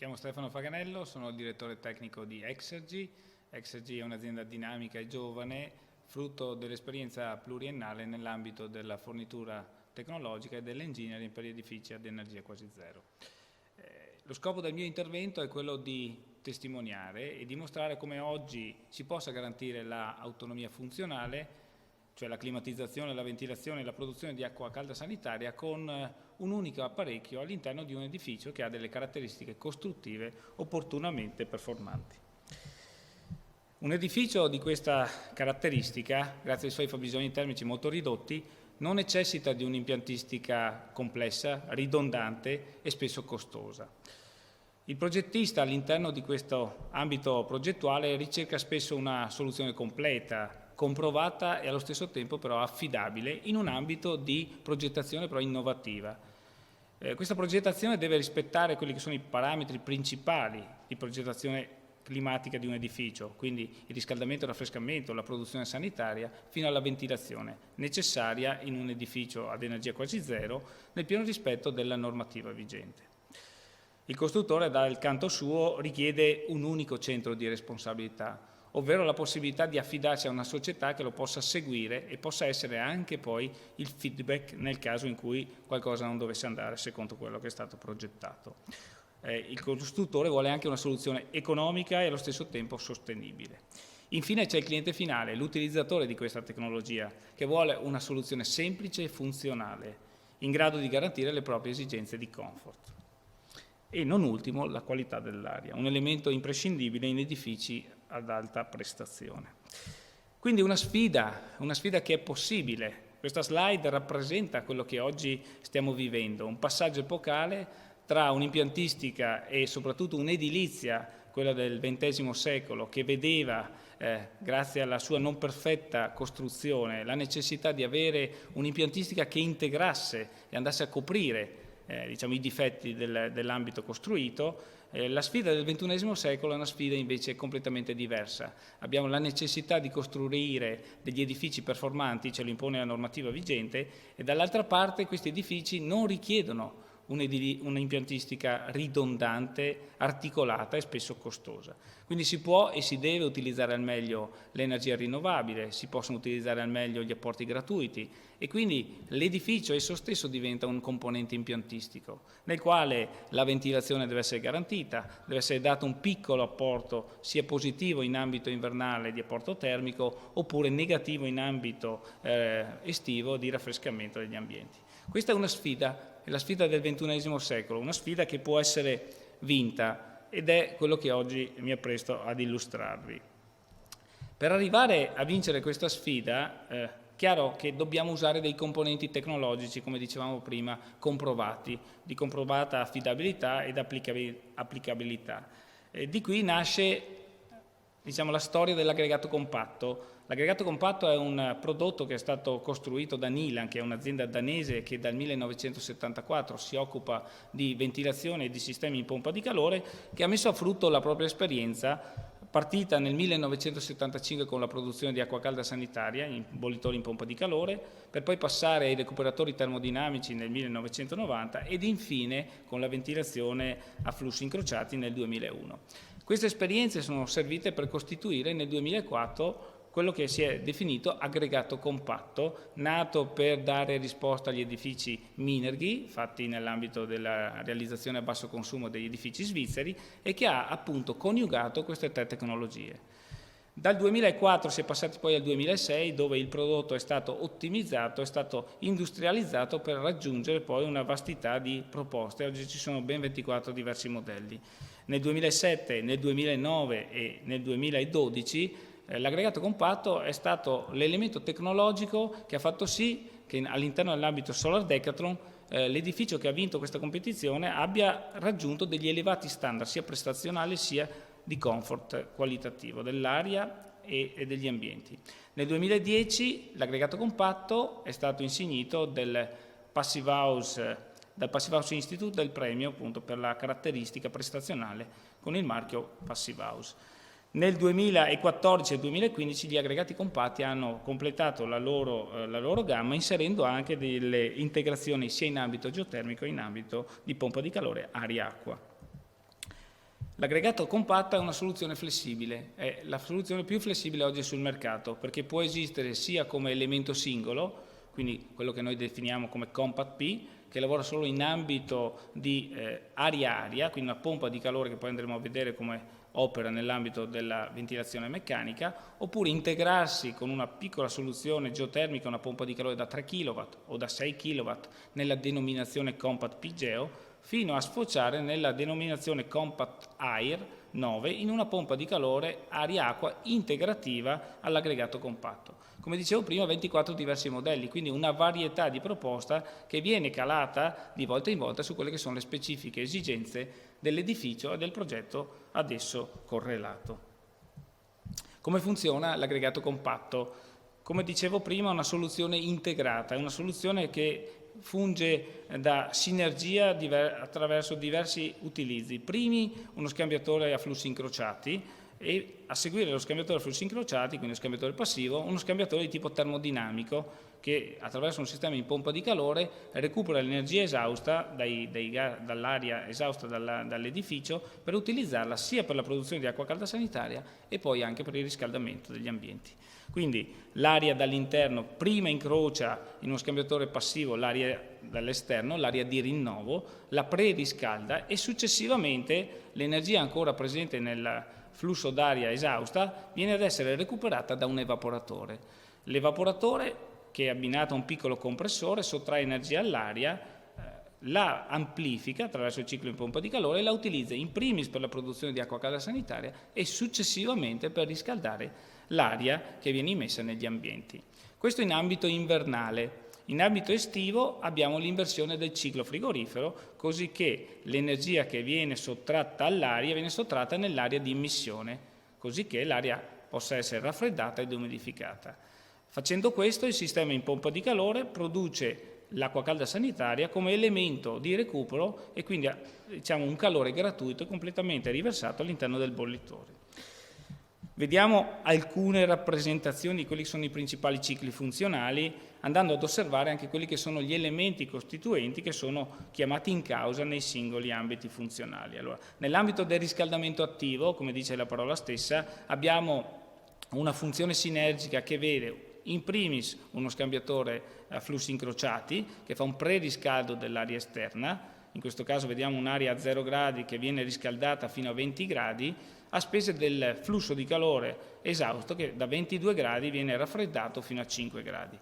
chiamo Stefano Faganello, sono il direttore tecnico di Exergy. Exergy è un'azienda dinamica e giovane, frutto dell'esperienza pluriennale nell'ambito della fornitura tecnologica e dell'engineering per gli edifici ad energia quasi zero. Lo scopo del mio intervento è quello di testimoniare e dimostrare come oggi si possa garantire l'autonomia funzionale, cioè la climatizzazione, la ventilazione e la produzione di acqua calda sanitaria con un unico apparecchio all'interno di un edificio che ha delle caratteristiche costruttive opportunamente performanti. Un edificio di questa caratteristica, grazie ai suoi fabbisogni termici molto ridotti, non necessita di un'impiantistica complessa, ridondante e spesso costosa. Il progettista all'interno di questo ambito progettuale ricerca spesso una soluzione completa, comprovata e allo stesso tempo però affidabile in un ambito di progettazione però innovativa. Questa progettazione deve rispettare quelli che sono i parametri principali di progettazione climatica di un edificio, quindi il riscaldamento e il raffrescamento, la produzione sanitaria, fino alla ventilazione necessaria in un edificio ad energia quasi zero, nel pieno rispetto della normativa vigente. Il costruttore, dal canto suo, richiede un unico centro di responsabilità, ovvero la possibilità di affidarsi a una società che lo possa seguire e possa essere anche poi il feedback nel caso in cui qualcosa non dovesse andare secondo quello che è stato progettato. Il costruttore vuole anche una soluzione economica e allo stesso tempo sostenibile. Infine c'è il cliente finale, l'utilizzatore di questa tecnologia, che vuole una soluzione semplice e funzionale, in grado di garantire le proprie esigenze di comfort. E non ultimo la qualità dell'aria, un elemento imprescindibile in edifici ad alta prestazione. Quindi una sfida che è possibile. Questa slide rappresenta quello che oggi stiamo vivendo, un passaggio epocale tra un'impiantistica e soprattutto un'edilizia, quella del XX secolo, che vedeva, grazie alla sua non perfetta costruzione, la necessità di avere un'impiantistica che integrasse e andasse a coprire diciamo, i difetti dell'ambito costruito. La sfida del XXI secolo è una sfida invece completamente diversa. Abbiamo la necessità di costruire degli edifici performanti, ce lo impone la normativa vigente, e dall'altra parte questi edifici non richiedono un'impiantistica ridondante, articolata e spesso costosa. Quindi si può e si deve utilizzare al meglio l'energia rinnovabile, si possono utilizzare al meglio gli apporti gratuiti e quindi l'edificio esso stesso diventa un componente impiantistico nel quale la ventilazione deve essere garantita, deve essere dato un piccolo apporto sia positivo in ambito invernale di apporto termico oppure negativo in ambito estivo di raffrescamento degli ambienti. Questa è una sfida, è la sfida del XXI secolo, una sfida che può essere vinta ed è quello che oggi mi appresto ad illustrarvi. Per arrivare a vincere questa sfida, chiaro che dobbiamo usare dei componenti tecnologici, come dicevamo prima, comprovati, di comprovata affidabilità ed applicabilità. Di qui nasce, diciamo, la storia dell'aggregato compatto. L'aggregato compatto è un prodotto che è stato costruito da Nilan, che è un'azienda danese che dal 1974 si occupa di ventilazione e di sistemi in pompa di calore, che ha messo a frutto la propria esperienza, partita nel 1975 con la produzione di acqua calda sanitaria in bollitori in pompa di calore, per poi passare ai recuperatori termodinamici nel 1990 ed infine con la ventilazione a flussi incrociati nel 2001. Queste esperienze sono servite per costituire nel 2004 quello che si è definito aggregato compatto, nato per dare risposta agli edifici Minergie, fatti nell'ambito della realizzazione a basso consumo degli edifici svizzeri, e che ha appunto coniugato queste tre tecnologie. Dal 2004 si è passati poi al 2006, dove il prodotto è stato ottimizzato, è stato industrializzato per raggiungere poi una vastità di proposte. Oggi ci sono ben 24 diversi modelli. Nel 2007, nel 2009 e nel 2012 l'aggregato compatto è stato l'elemento tecnologico che ha fatto sì che all'interno dell'ambito Solar Decathlon l'edificio che ha vinto questa competizione abbia raggiunto degli elevati standard sia prestazionali sia di comfort qualitativo dell'aria e degli ambienti. Nel 2010 l'aggregato compatto è stato insignito dal Passive House Institute del premio appunto per la caratteristica prestazionale con il marchio Passive House. Nel 2014 e 2015 gli aggregati compatti hanno completato la loro gamma inserendo anche delle integrazioni sia in ambito geotermico che in ambito di pompa di calore aria-acqua. L'aggregato compatto è una soluzione flessibile, è la soluzione più flessibile oggi sul mercato, perché può esistere sia come elemento singolo, quindi quello che noi definiamo come Compact P, che lavora solo in ambito di aria-aria, quindi una pompa di calore che poi andremo a vedere come opera nell'ambito della ventilazione meccanica, oppure integrarsi con una piccola soluzione geotermica, una pompa di calore da 3 kW o da 6 kW nella denominazione Compact PGEO, fino a sfociare nella denominazione Compact Air 9 in una pompa di calore aria-acqua integrativa all'aggregato compatto. Come dicevo prima, 24 diversi modelli, quindi una varietà di proposta che viene calata di volta in volta su quelle che sono le specifiche esigenze dell'edificio e del progetto ad esso correlato. Come funziona l'aggregato compatto? Come dicevo prima, è una soluzione integrata, è una soluzione che funge da sinergia attraverso diversi utilizzi. Primi, uno scambiatore a flussi incrociati, e a seguire lo scambiatore a flussi incrociati, quindi lo scambiatore passivo, uno scambiatore di tipo termodinamico che attraverso un sistema in pompa di calore recupera l'energia esausta dall'aria esausta dall'edificio per utilizzarla sia per la produzione di acqua calda sanitaria e poi anche per il riscaldamento degli ambienti. Quindi l'aria dall'interno prima incrocia in uno scambiatore passivo l'aria dall'esterno, l'aria di rinnovo, la preriscalda e successivamente l'energia ancora presente nel flusso d'aria esausta viene ad essere recuperata da un evaporatore. L'evaporatore, che è abbinato a un piccolo compressore, sottrae energia all'aria, la amplifica attraverso il ciclo in pompa di calore e la utilizza in primis per la produzione di acqua calda sanitaria e successivamente per riscaldare l'aria che viene immessa negli ambienti. Questo in ambito invernale. In ambito estivo abbiamo l'inversione del ciclo frigorifero, così che l'energia che viene sottratta all'aria viene sottratta nell'area di immissione, così che l'aria possa essere raffreddata ed umidificata. Facendo questo, il sistema in pompa di calore produce l'acqua calda sanitaria come elemento di recupero e quindi diciamo un calore gratuito e completamente riversato all'interno del bollitore. Vediamo alcune rappresentazioni di quelli che sono i principali cicli funzionali, andando ad osservare anche quelli che sono gli elementi costituenti che sono chiamati in causa nei singoli ambiti funzionali. Allora, nell'ambito del riscaldamento attivo, come dice la parola stessa, abbiamo una funzione sinergica che vede in primis uno scambiatore a flussi incrociati che fa un preriscaldo dell'aria esterna, in questo caso vediamo un'aria a 0 gradi che viene riscaldata fino a 20 gradi, a spese del flusso di calore esausto che da 22 gradi viene raffreddato fino a 5 gradi.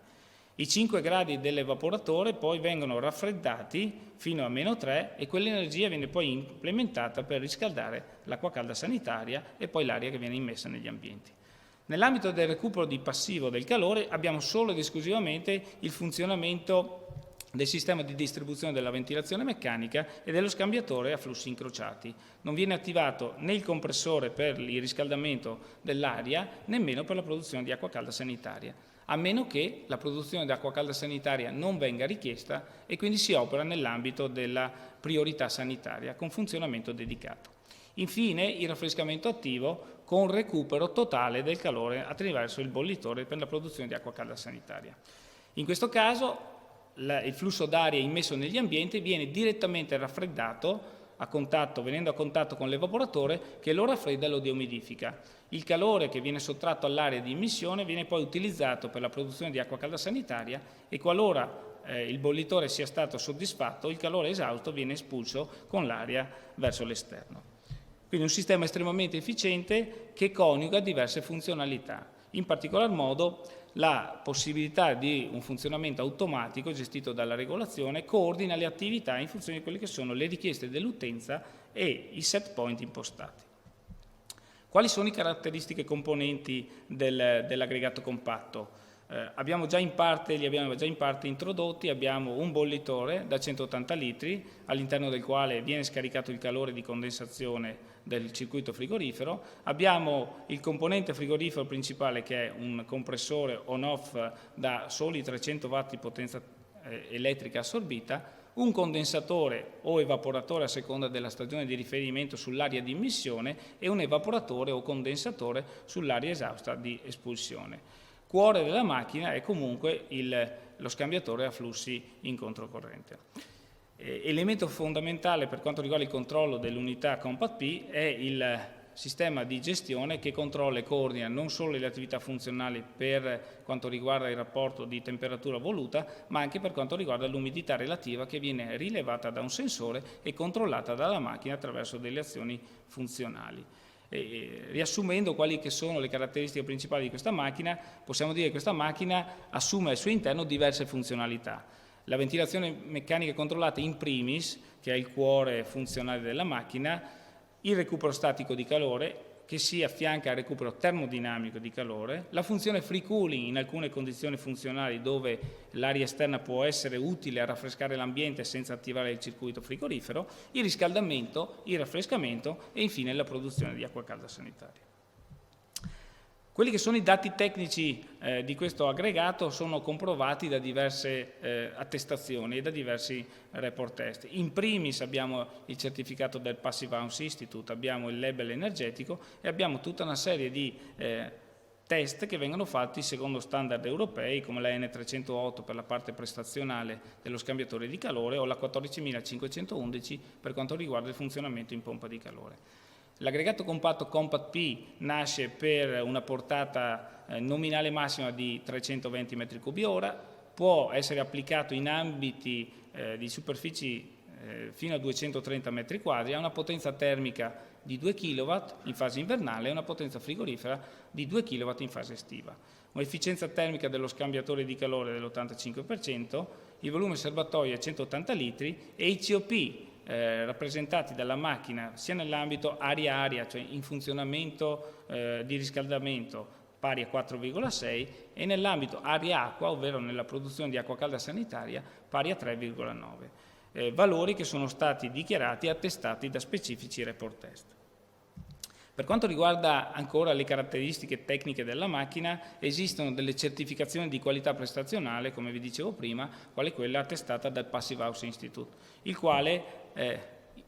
I 5 gradi dell'evaporatore poi vengono raffreddati fino a -3 e quell'energia viene poi implementata per riscaldare l'acqua calda sanitaria e poi l'aria che viene immessa negli ambienti. Nell'ambito del recupero di passivo del calore abbiamo solo ed esclusivamente il funzionamento del sistema di distribuzione della ventilazione meccanica e dello scambiatore a flussi incrociati. Non viene attivato né il compressore per il riscaldamento dell'aria, nemmeno per la produzione di acqua calda sanitaria, a meno che la produzione di acqua calda sanitaria non venga richiesta e quindi si opera nell'ambito della priorità sanitaria con funzionamento dedicato. Infine il raffrescamento attivo con recupero totale del calore attraverso il bollitore per la produzione di acqua calda sanitaria. In questo caso il flusso d'aria immesso negli ambienti viene direttamente raffreddato venendo a contatto con l'evaporatore che lo raffredda e lo deumidifica. Il calore che viene sottratto all'area di immissione viene poi utilizzato per la produzione di acqua calda sanitaria e qualora il bollitore sia stato soddisfatto, il calore esausto viene espulso con l'aria verso l'esterno. Quindi un sistema estremamente efficiente che coniuga diverse funzionalità, in particolar modo la possibilità di un funzionamento automatico gestito dalla regolazione coordina le attività in funzione di quelle che sono le richieste dell'utenza e i set point impostati. Quali sono le caratteristiche componenti dell'aggregato compatto? Li abbiamo già in parte introdotti. Abbiamo un bollitore da 180 litri all'interno del quale viene scaricato il calore di condensazione del circuito frigorifero, abbiamo il componente frigorifero principale che è un compressore on-off da soli 300 watt di potenza elettrica assorbita, un condensatore o evaporatore a seconda della stagione di riferimento sull'aria di immissione e un evaporatore o condensatore sull'aria esausta di espulsione. Cuore della macchina è comunque lo scambiatore a flussi in controcorrente. Elemento fondamentale per quanto riguarda il controllo dell'unità CompatP è il sistema di gestione che controlla e coordina non solo le attività funzionali per quanto riguarda il rapporto di temperatura voluta, ma anche per quanto riguarda l'umidità relativa che viene rilevata da un sensore e controllata dalla macchina attraverso delle azioni funzionali. Riassumendo quali che sono le caratteristiche principali di questa macchina, possiamo dire che questa macchina assume al suo interno diverse funzionalità. La ventilazione meccanica controllata in primis, che è il cuore funzionale della macchina, il recupero statico di calore, che si affianca al recupero termodinamico di calore, la funzione free cooling in alcune condizioni funzionali dove l'aria esterna può essere utile a raffrescare l'ambiente senza attivare il circuito frigorifero, il riscaldamento, il raffrescamento e infine la produzione di acqua calda sanitaria. Quelli che sono i dati tecnici di questo aggregato sono comprovati da diverse attestazioni e da diversi report test. In primis abbiamo il certificato del Passive House Institute, abbiamo il label energetico e abbiamo tutta una serie di test che vengono fatti secondo standard europei come la N308 per la parte prestazionale dello scambiatore di calore o la 14511 per quanto riguarda il funzionamento in pompa di calore. L'aggregato compatto CompatP nasce per una portata nominale massima di 320 m3/ora, può essere applicato in ambiti di superfici fino a 230 m2, ha una potenza termica di 2 kW in fase invernale e una potenza frigorifera di 2 kW in fase estiva. Un'efficienza termica dello scambiatore di calore dell'85%, il volume serbatoio è 180 litri e i COP rappresentati dalla macchina sia nell'ambito aria-aria, cioè in funzionamento di riscaldamento pari a 4,6 e nell'ambito aria-acqua, ovvero nella produzione di acqua calda sanitaria, pari a 3,9. Valori che sono stati dichiarati e attestati da specifici report test. Per quanto riguarda ancora le caratteristiche tecniche della macchina, esistono delle certificazioni di qualità prestazionale, come vi dicevo prima, quale quella attestata dal Passive House Institute, il quale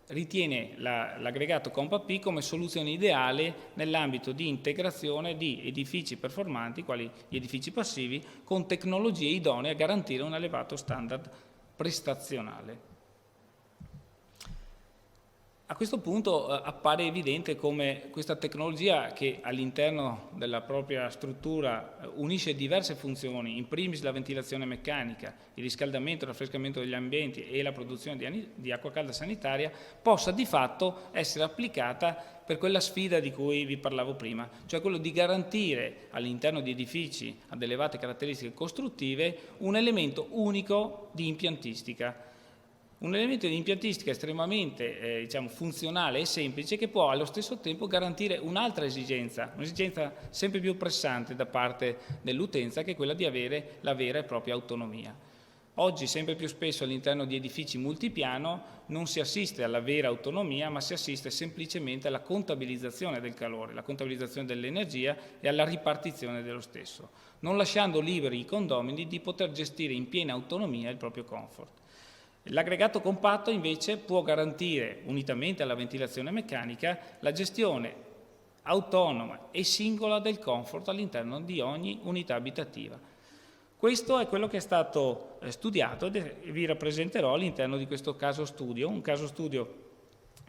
ritiene l'aggregato CompatP come soluzione ideale nell'ambito di integrazione di edifici performanti, quali gli edifici passivi, con tecnologie idonee a garantire un elevato standard prestazionale. A questo punto appare evidente come questa tecnologia, che all'interno della propria struttura unisce diverse funzioni, in primis la ventilazione meccanica, il riscaldamento e il raffrescamento degli ambienti e la produzione di acqua calda sanitaria, possa di fatto essere applicata per quella sfida di cui vi parlavo prima, cioè quello di garantire all'interno di edifici ad elevate caratteristiche costruttive un elemento unico di impiantistica. Un elemento di impiantistica estremamente funzionale e semplice che può allo stesso tempo garantire un'altra esigenza, un'esigenza sempre più pressante da parte dell'utenza, che è quella di avere la vera e propria autonomia. Oggi sempre più spesso all'interno di edifici multipiano non si assiste alla vera autonomia, ma si assiste semplicemente alla contabilizzazione del calore, alla contabilizzazione dell'energia e alla ripartizione dello stesso, non lasciando liberi i condomini di poter gestire in piena autonomia il proprio comfort. L'aggregato compatto invece può garantire, unitamente alla ventilazione meccanica, la gestione autonoma e singola del comfort all'interno di ogni unità abitativa. Questo è quello che è stato studiato e vi rappresenterò all'interno di questo caso studio, un caso studio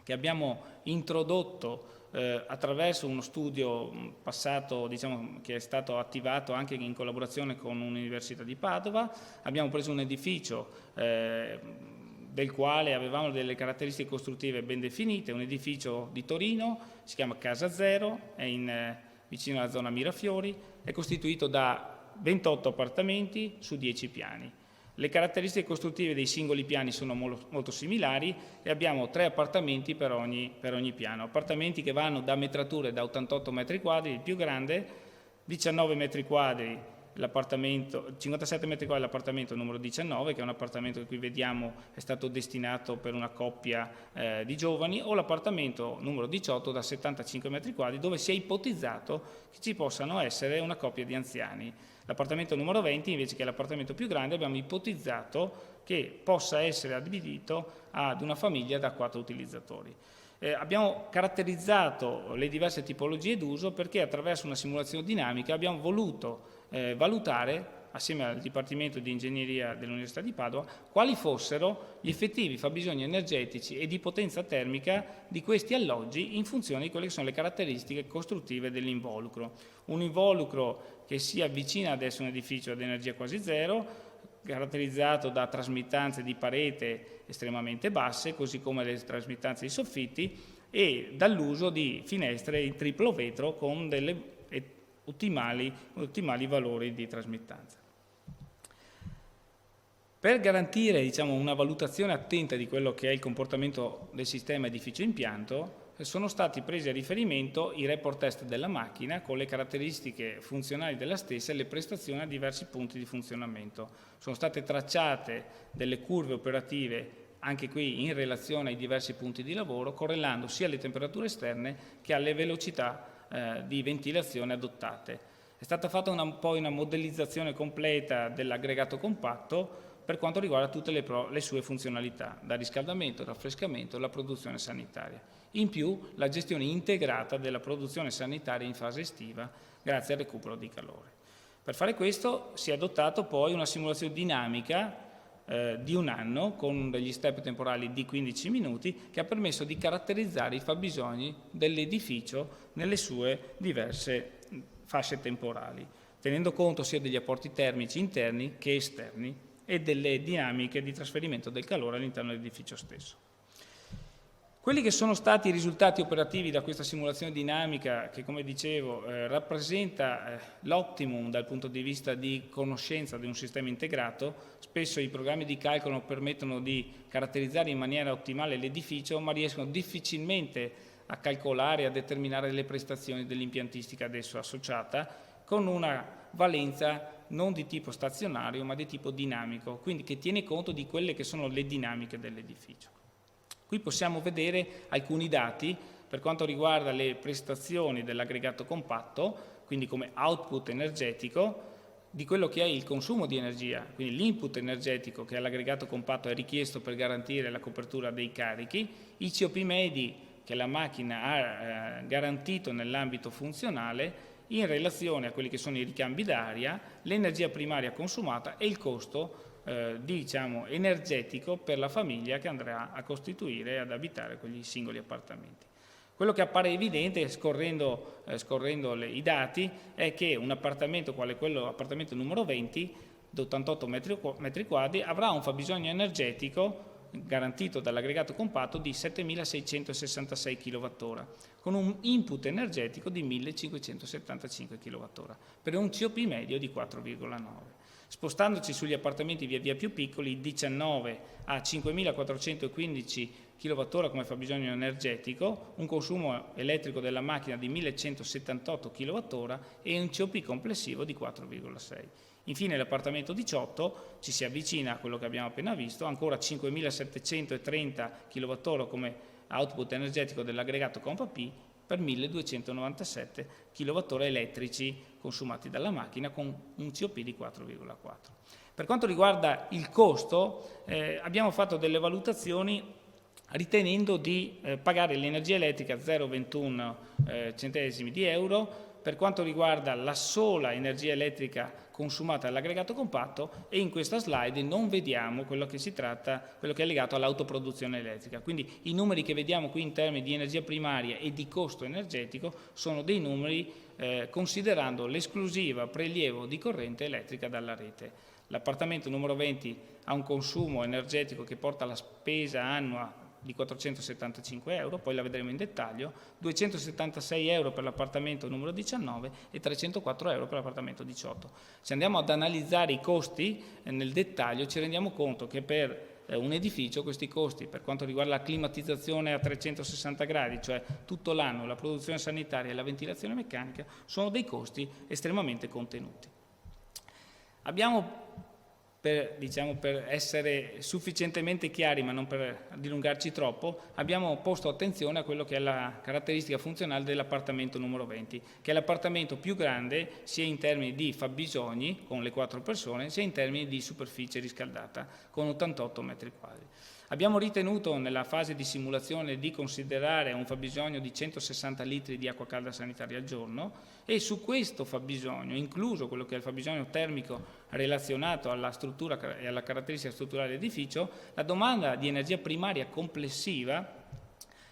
che abbiamo introdotto attraverso uno studio passato, che è stato attivato anche in collaborazione con l'Università di Padova. Abbiamo preso un edificio del quale avevamo delle caratteristiche costruttive ben definite, un edificio di Torino, si chiama Casa Zero, è vicino alla zona Mirafiori, è costituito da 28 appartamenti su 10 piani. Le caratteristiche costruttive dei singoli piani sono molto similari e abbiamo 3 appartamenti per ogni piano. Appartamenti che vanno da metrature da 88 metri quadri, il più grande, 19 metri quadri l'appartamento, 57 metri quadri l'appartamento numero 19, che è un appartamento che qui vediamo è stato destinato per una coppia di giovani, o l'appartamento numero 18 da 75 metri quadri, dove si è ipotizzato che ci possano essere una coppia di anziani. L'appartamento numero 20, invece, che è l'appartamento più grande, abbiamo ipotizzato che possa essere adibito ad una famiglia da 4 utilizzatori. Abbiamo caratterizzato le diverse tipologie d'uso perché attraverso una simulazione dinamica abbiamo voluto valutare assieme al Dipartimento di Ingegneria dell'Università di Padova, quali fossero gli effettivi fabbisogni energetici e di potenza termica di questi alloggi in funzione di quelle che sono le caratteristiche costruttive dell'involucro. Un involucro che si avvicina ad essere un edificio ad energia quasi zero, caratterizzato da trasmittanze di parete estremamente basse, così come le trasmittanze di soffitti, e dall'uso di finestre in triplo vetro con delle ottimali valori di trasmittanza. Per garantire, diciamo, una valutazione attenta di quello che è il comportamento del sistema edificio-impianto, sono stati presi a riferimento i report test della macchina con le caratteristiche funzionali della stessa e le prestazioni a diversi punti di funzionamento. Sono state tracciate delle curve operative anche qui in relazione ai diversi punti di lavoro, correlando sia alle temperature esterne che alle velocità di ventilazione adottate. È stata fatta poi una modellizzazione completa dell'aggregato compatto per quanto riguarda tutte le sue funzionalità, da riscaldamento, raffrescamento alla produzione sanitaria. In più la gestione integrata della produzione sanitaria in fase estiva grazie al recupero di calore. Per fare questo si è adottato poi una simulazione dinamica di un anno con degli step temporali di 15 minuti che ha permesso di caratterizzare i fabbisogni dell'edificio nelle sue diverse fasce temporali, tenendo conto sia degli apporti termici interni che esterni e delle dinamiche di trasferimento del calore all'interno dell'edificio stesso. Quelli che sono stati i risultati operativi da questa simulazione dinamica, che come dicevo rappresenta l'optimum dal punto di vista di conoscenza di un sistema integrato. Spesso i programmi di calcolo permettono di caratterizzare in maniera ottimale l'edificio, ma riescono difficilmente a calcolare e a determinare le prestazioni dell'impiantistica ad esso associata, con una valenza non di tipo stazionario ma di tipo dinamico, quindi che tiene conto di quelle che sono le dinamiche dell'edificio. Qui possiamo vedere alcuni dati per quanto riguarda le prestazioni dell'aggregato compatto, quindi come output energetico, di quello che è il consumo di energia, quindi l'input energetico che all'aggregato compatto è richiesto per garantire la copertura dei carichi, i COP medi che la macchina ha garantito nell'ambito funzionale in relazione a quelli che sono i ricambi d'aria, l'energia primaria consumata e il costo diciamo energetico per la famiglia che andrà a costituire e ad abitare quegli singoli appartamenti. Quello che appare evidente scorrendo i dati è che un appartamento quale quello appartamento numero 20 da 88 metri quadri avrà un fabbisogno energetico garantito dall'aggregato compatto di 7.666 kWh con un input energetico di 1.575 kWh per un COP medio di 4,9. Spostandoci sugli appartamenti via via più piccoli, 19 a 5.415 kWh come fabbisogno energetico, un consumo elettrico della macchina di 1.178 kWh e un COP complessivo di 4,6. Infine l'appartamento 18 ci si avvicina a quello che abbiamo appena visto, ancora 5.730 kWh come output energetico dell'aggregato Compa P per 1.297 kWh elettrici consumati dalla macchina con un COP di 4,4. Per quanto riguarda il costo, abbiamo fatto delle valutazioni ritenendo di pagare l'energia elettrica 0,21 centesimi di euro per quanto riguarda la sola energia elettrica consumata dall'aggregato compatto e in questa slide non vediamo quello che è legato all'autoproduzione elettrica. Quindi i numeri che vediamo qui in termini di energia primaria e di costo energetico sono dei numeri considerando l'esclusiva prelievo di corrente elettrica dalla rete. L'appartamento numero 20 ha un consumo energetico che porta la spesa annua di 475 euro, poi la vedremo in dettaglio, 276 euro per l'appartamento numero 19 e 304 euro per l'appartamento 18. Se andiamo ad analizzare i costi nel dettaglio ci rendiamo conto che per un edificio questi costi per quanto riguarda la climatizzazione a 360 gradi, cioè tutto l'anno, la produzione sanitaria e la ventilazione meccanica, sono dei costi estremamente contenuti. Abbiamo per essere sufficientemente chiari, ma non per dilungarci troppo, abbiamo posto attenzione a quello che è la caratteristica funzionale dell'appartamento numero 20, che è l'appartamento più grande sia in termini di fabbisogni, con le 4 persone, sia in termini di superficie riscaldata, con 88 metri quadri. Abbiamo ritenuto nella fase di simulazione di considerare un fabbisogno di 160 litri di acqua calda sanitaria al giorno e su questo fabbisogno, incluso quello che è il fabbisogno termico relazionato alla struttura e alla caratteristica strutturale dell'edificio, la domanda di energia primaria complessiva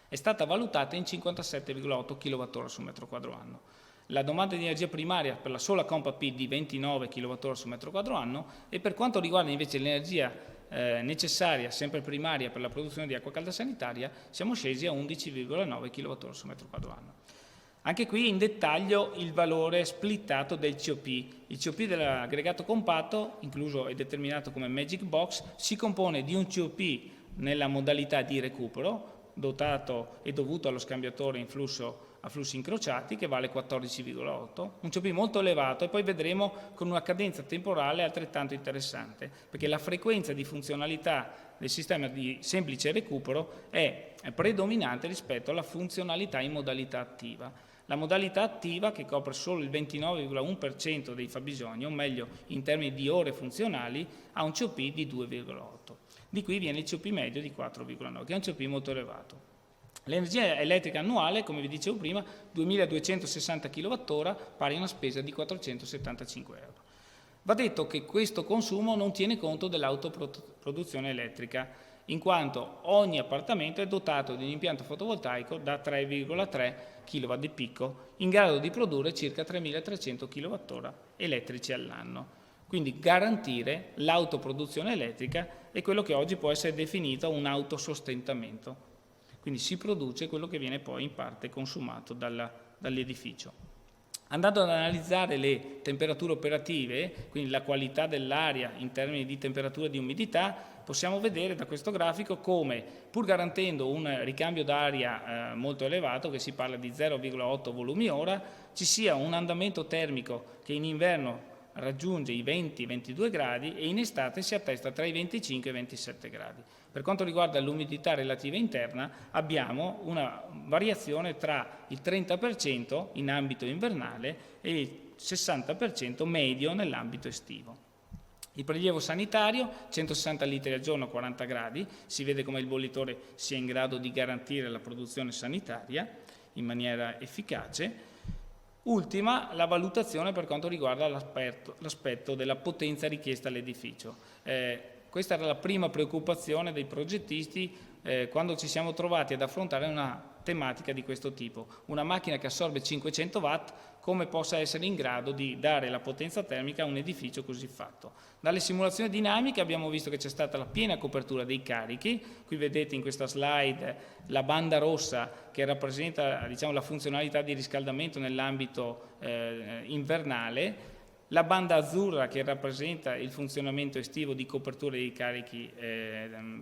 è stata valutata in 57,8 kWh su metro quadro anno. La domanda di energia primaria per la sola Compa P di 29 kWh su metro quadro anno e per quanto riguarda invece l'energia necessaria, sempre primaria per la produzione di acqua calda sanitaria, siamo scesi a 11,9 kWh su metro quadro anno. Anche qui in dettaglio il valore splittato del COP. Il COP dell'aggregato compatto, incluso e determinato come Magic Box, si compone di un COP nella modalità di recupero, dotato e dovuto allo scambiatore in flusso a flussi incrociati, che vale 14,8, un COP molto elevato, e poi vedremo con una cadenza temporale altrettanto interessante, perché la frequenza di funzionalità del sistema di semplice recupero è predominante rispetto alla funzionalità in modalità attiva. La modalità attiva, che copre solo il 29,1% dei fabbisogni, o meglio in termini di ore funzionali, ha un COP di 2,8. Di qui viene il COP medio di 4,9, che è un COP molto elevato. L'energia elettrica annuale, come vi dicevo prima, 2260 kWh, pari a una spesa di 475 euro. Va detto che questo consumo non tiene conto dell'autoproduzione elettrica, in quanto ogni appartamento è dotato di un impianto fotovoltaico da 3,3 kW di picco, in grado di produrre circa 3300 kWh elettrici all'anno. Quindi garantire l'autoproduzione elettrica è quello che oggi può essere definito un autosostentamento. Quindi si produce quello che viene poi in parte consumato dall'edificio. Andando ad analizzare le temperature operative, quindi la qualità dell'aria in termini di temperatura e di umidità, possiamo vedere da questo grafico come, pur garantendo un ricambio d'aria molto elevato, che si parla di 0,8 volumi ora, ci sia un andamento termico che in inverno raggiunge i 20-22 gradi e in estate si attesta tra i 25 e i 27 gradi. Per quanto riguarda l'umidità relativa interna abbiamo una variazione tra il 30% in ambito invernale e il 60% medio nell'ambito estivo. Il prelievo sanitario, 160 litri al giorno, 40 gradi, si vede come il bollitore sia in grado di garantire la produzione sanitaria in maniera efficace. Ultima, la valutazione per quanto riguarda l'aspetto della potenza richiesta all'edificio. Questa era la prima preoccupazione dei progettisti quando ci siamo trovati ad affrontare una tematica di questo tipo. Una macchina che assorbe 500 watt, come possa essere in grado di dare la potenza termica a un edificio così fatto. Dalle simulazioni dinamiche abbiamo visto che c'è stata la piena copertura dei carichi. Qui vedete in questa slide la banda rossa che rappresenta, diciamo, la funzionalità di riscaldamento nell'ambito invernale, la banda azzurra che rappresenta il funzionamento estivo di copertura dei carichi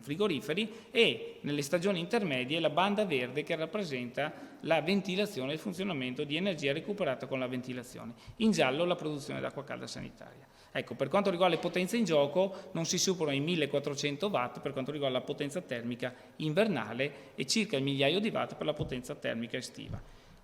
frigoriferi e nelle stagioni intermedie la banda verde che rappresenta la ventilazione e il funzionamento di energia recuperata con la ventilazione. In giallo la produzione d'acqua calda sanitaria. Ecco, per quanto riguarda le potenze in gioco non si superano i 1400 watt per quanto riguarda la potenza termica invernale e circa il migliaio di watt per la potenza termica estiva.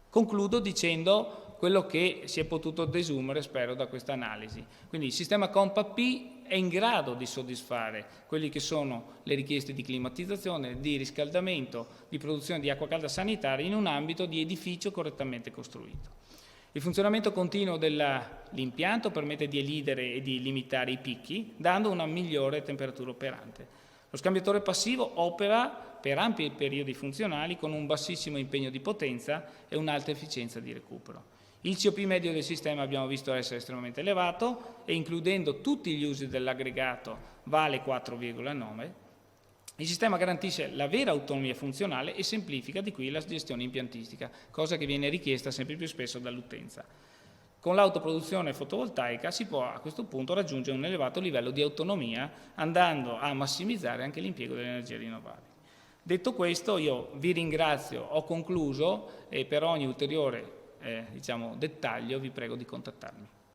Concludo dicendo quello che si è potuto desumere, spero, da questa analisi. Quindi il sistema Compa P è in grado di soddisfare quelle che sono le richieste di climatizzazione, di riscaldamento, di produzione di acqua calda sanitaria in un ambito di edificio correttamente costruito. Il funzionamento continuo dell'impianto permette di elidere e di limitare i picchi, dando una migliore temperatura operante. Lo scambiatore passivo opera per ampi periodi funzionali con un bassissimo impegno di potenza e un'alta efficienza di recupero. Il COP medio del sistema abbiamo visto essere estremamente elevato e includendo tutti gli usi dell'aggregato vale 4,9. Il sistema garantisce la vera autonomia funzionale e semplifica di qui la gestione impiantistica, cosa che viene richiesta sempre più spesso dall'utenza. Con l'autoproduzione fotovoltaica si può a questo punto raggiungere un elevato livello di autonomia andando a massimizzare anche l'impiego delle energie rinnovabili. Detto questo io vi ringrazio, ho concluso e per ogni ulteriore dettaglio vi prego di contattarmi.